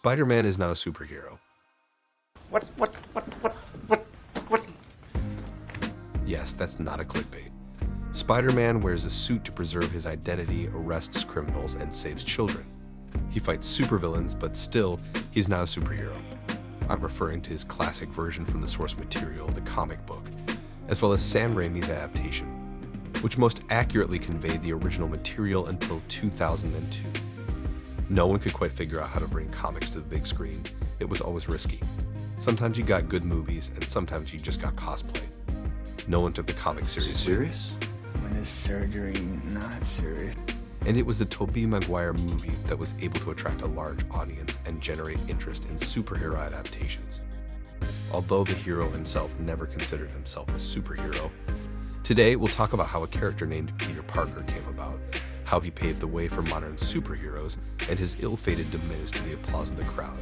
Spider-Man is not a superhero. What? Yes, that's not a clickbait. Spider-Man wears a suit to preserve his identity, arrests criminals, and saves children. He fights supervillains, but still, he's not a superhero. I'm referring to his classic version from the source material, the comic book, as well as Sam Raimi's adaptation, which most accurately conveyed the original material until 2002. No one could quite figure out how to bring comics to the big screen. It was always risky. Sometimes you got good movies, and sometimes you just got cosplay. No one took the comic seriously. Serious? When is surgery not serious? And it was the Tobey Maguire movie that was able to attract a large audience and generate interest in superhero adaptations. Although the hero himself never considered himself a superhero, today we'll talk about how a character named Peter Parker came about, how he paved the way for modern superheroes, and his ill-fated demise to the applause of the crowd.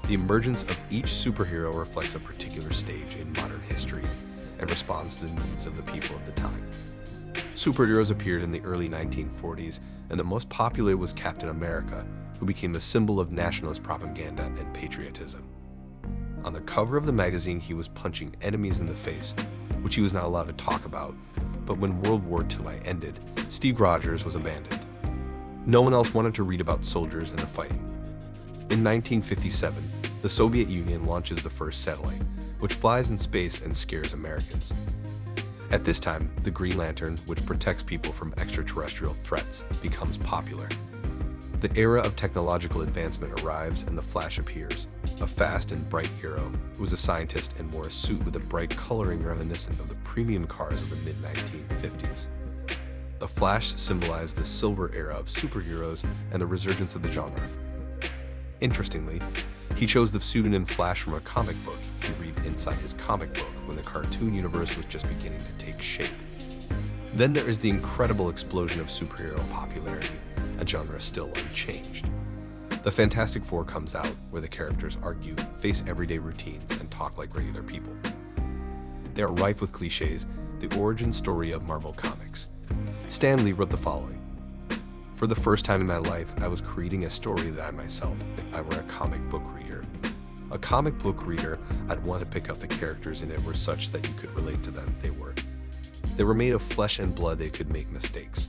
The emergence of each superhero reflects a particular stage in modern history and responds to the needs of the people of the time. Superheroes appeared in the early 1940s, and the most popular was Captain America, who became a symbol of nationalist propaganda and patriotism. On the cover of the magazine, he was punching enemies in the face, which he was not allowed to talk about, but when World War II ended, Steve Rogers was abandoned. No one else wanted to read about soldiers and the fighting. In 1957, the Soviet Union launches the first satellite, which flies in space and scares Americans. At this time, the Green Lantern, which protects people from extraterrestrial threats, becomes popular. The era of technological advancement arrives and the Flash appears, a fast and bright hero who was a scientist and wore a suit with a bright coloring reminiscent of the premium cars of the mid-1950s. The Flash symbolized the silver era of superheroes and the resurgence of the genre. Interestingly, he chose the pseudonym Flash from a comic book he read inside his comic book when the cartoon universe was just beginning to take shape. Then there is the incredible explosion of superhero popularity, a genre still unchanged. The Fantastic Four comes out, where the characters argue, face everyday routines, and talk like regular people. They are rife with cliches, the origin story of Marvel Comics. Stan Lee wrote the following: "For the first time in my life, I was creating a story that I myself, if I were a comic book reader. A comic book reader, I'd want to pick up the characters in it were such that you could relate to them. They were made of flesh and blood. They could make mistakes.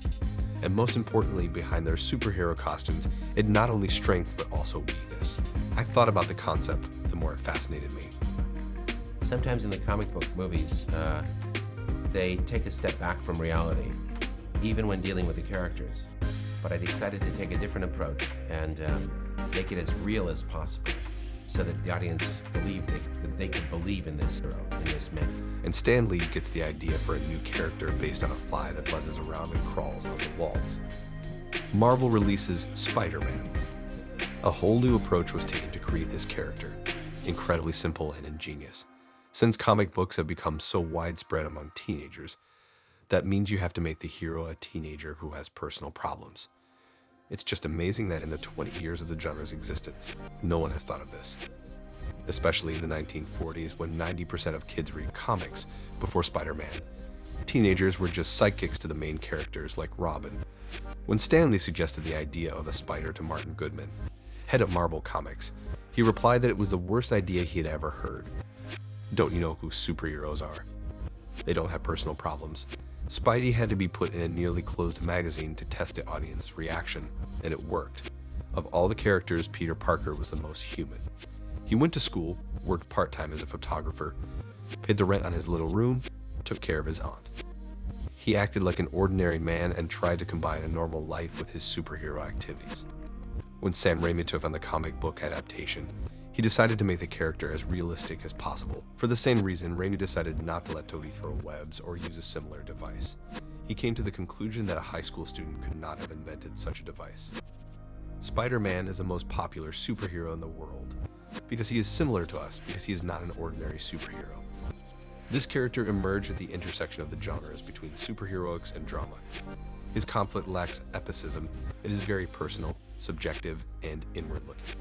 And most importantly, behind their superhero costumes, it not only strength but also weakness. I thought about the concept, the more it fascinated me." Sometimes in the comic book movies, they take a step back from reality, even when dealing with the characters. But I decided to take a different approach and make it as real as possible, so that the audience believed that they could believe in this hero, in this man. And Stan Lee gets the idea for a new character based on a fly that buzzes around and crawls on the walls. Marvel releases Spider-Man. A whole new approach was taken to create this character, incredibly simple and ingenious. Since comic books have become so widespread among teenagers, that means you have to make the hero a teenager who has personal problems. It's just amazing that in the 20 years of the genre's existence, no one has thought of this. Especially in the 1940s, when 90% of kids read comics before Spider-Man. Teenagers were just sidekicks to the main characters like Robin. When Stan Lee suggested the idea of a spider to Martin Goodman, head of Marvel Comics, he replied that it was the worst idea he had ever heard. Don't you know who superheroes are? They don't have personal problems. Spidey had to be put in a nearly closed magazine to test the audience's reaction, and it worked. Of all the characters, Peter Parker was the most human. He went to school, worked part-time as a photographer, paid the rent on his little room, took care of his aunt. He acted like an ordinary man and tried to combine a normal life with his superhero activities. When Sam Raimi took on the comic book adaptation, he decided to make the character as realistic as possible. For the same reason, Raimi decided not to let Tobey throw webs or use a similar device. He came to the conclusion that a high school student could not have invented such a device. Spider-Man is the most popular superhero in the world because he is similar to us, because he is not an ordinary superhero. This character emerged at the intersection of the genres between superheroics and drama. His conflict lacks epicism. It is very personal, subjective, and inward-looking.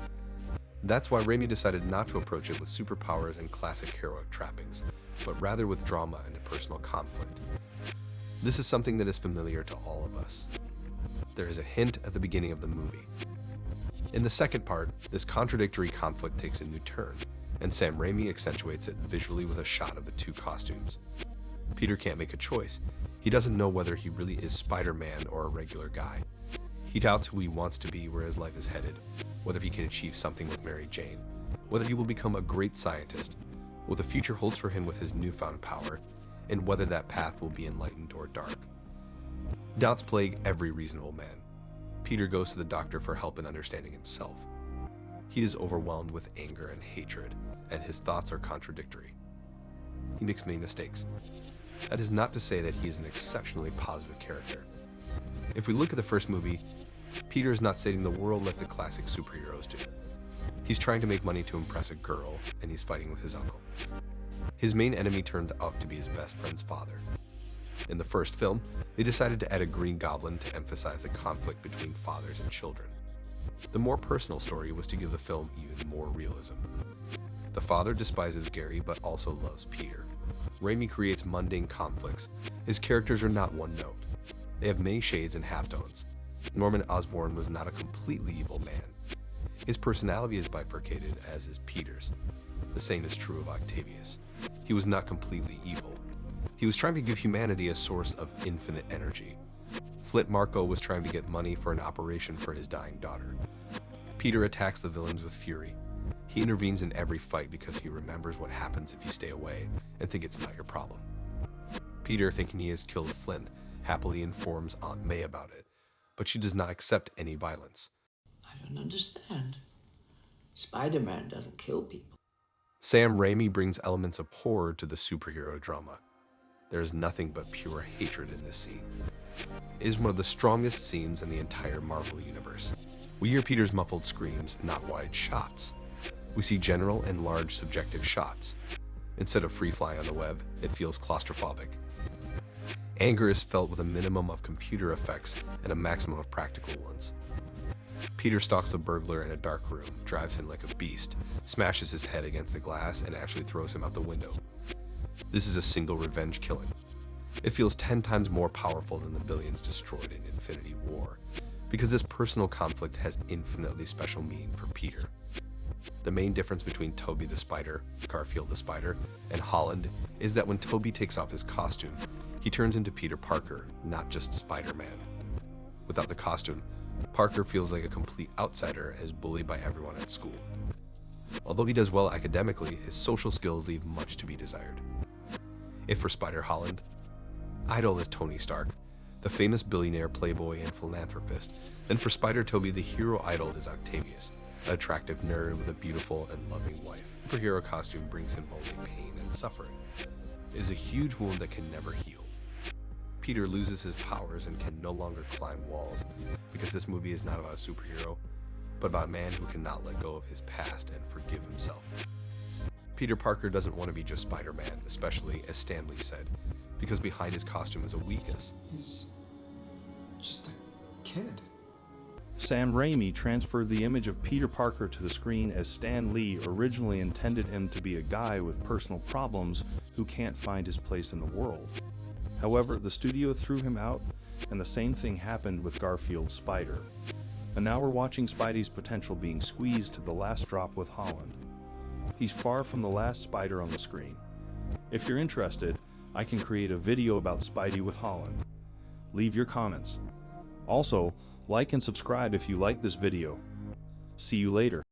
That's why Raimi decided not to approach it with superpowers and classic heroic trappings, but rather with drama and personal conflict. This is something that is familiar to all of us. There is a hint at the beginning of the movie. In the second part, this contradictory conflict takes a new turn, and Sam Raimi accentuates it visually with a shot of the two costumes. Peter can't make a choice. He doesn't know whether he really is Spider-Man or a regular guy. He doubts who he wants to be, where his life is headed, whether he can achieve something with Mary Jane, whether he will become a great scientist, what the future holds for him with his newfound power, and whether that path will be enlightened or dark. Doubts plague every reasonable man. Peter goes to the doctor for help in understanding himself. He is overwhelmed with anger and hatred, and his thoughts are contradictory. He makes many mistakes. That is not to say that he is an exceptionally positive character. If we look at the first movie, Peter is not saving the world like the classic superheroes do. He's trying to make money to impress a girl, and he's fighting with his uncle. His main enemy turns out to be his best friend's father. In the first film, they decided to add a Green Goblin to emphasize the conflict between fathers and children. The more personal story was to give the film even more realism. The father despises Gary but also loves Peter. Raimi creates mundane conflicts. His characters are not one note. They have many shades and halftones. Norman Osborn was not a completely evil man. His personality is bifurcated, as is Peter's. The same is true of Octavius. He was not completely evil. He was trying to give humanity a source of infinite energy. Flit Marco was trying to get money for an operation for his dying daughter. Peter attacks the villains with fury. He intervenes in every fight because he remembers what happens if you stay away and think it's not your problem. Peter, thinking he has killed Flint, happily informs Aunt May about it, but she does not accept any violence. I don't understand. Spider-Man doesn't kill people. Sam Raimi brings elements of horror to the superhero drama. There is nothing but pure hatred in this scene. It is one of the strongest scenes in the entire Marvel universe. We hear Peter's muffled screams, not wide shots. We see general and large subjective shots. Instead of free flying on the web, it feels claustrophobic. Anger is felt with a minimum of computer effects and a maximum of practical ones. Peter stalks the burglar in a dark room, drives him like a beast, smashes his head against the glass, and actually throws him out the window. This is a single revenge killing. It feels 10 times more powerful than the billions destroyed in Infinity War, because this personal conflict has infinitely special meaning for Peter. The main difference between Tobey the Spider, Garfield the Spider, and Holland is that when Tobey takes off his costume, he turns into Peter Parker, not just Spider-Man. Without the costume, Parker feels like a complete outsider as bullied by everyone at school. Although he does well academically, his social skills leave much to be desired. If for Spider-Holland, idol is Tony Stark, the famous billionaire, playboy, and philanthropist, then for Spider-Toby, the hero idol is Octavius, an attractive nerd with a beautiful and loving wife. The superhero costume brings him only pain and suffering. It is a huge wound that can never heal. Peter loses his powers and can no longer climb walls, because this movie is not about a superhero, but about a man who cannot let go of his past and forgive himself. Peter Parker doesn't want to be just Spider-Man, especially, as Stan Lee said, because behind his costume is a weakness. He's just a kid. Sam Raimi transferred the image of Peter Parker to the screen as Stan Lee originally intended him to be a guy with personal problems who can't find his place in the world. However, the studio threw him out, and the same thing happened with Garfield's Spider. And now we're watching Spidey's potential being squeezed to the last drop with Holland. He's far from the last Spider on the screen. If you're interested, I can create a video about Spidey with Holland. Leave your comments. Also, like and subscribe if you like this video. See you later.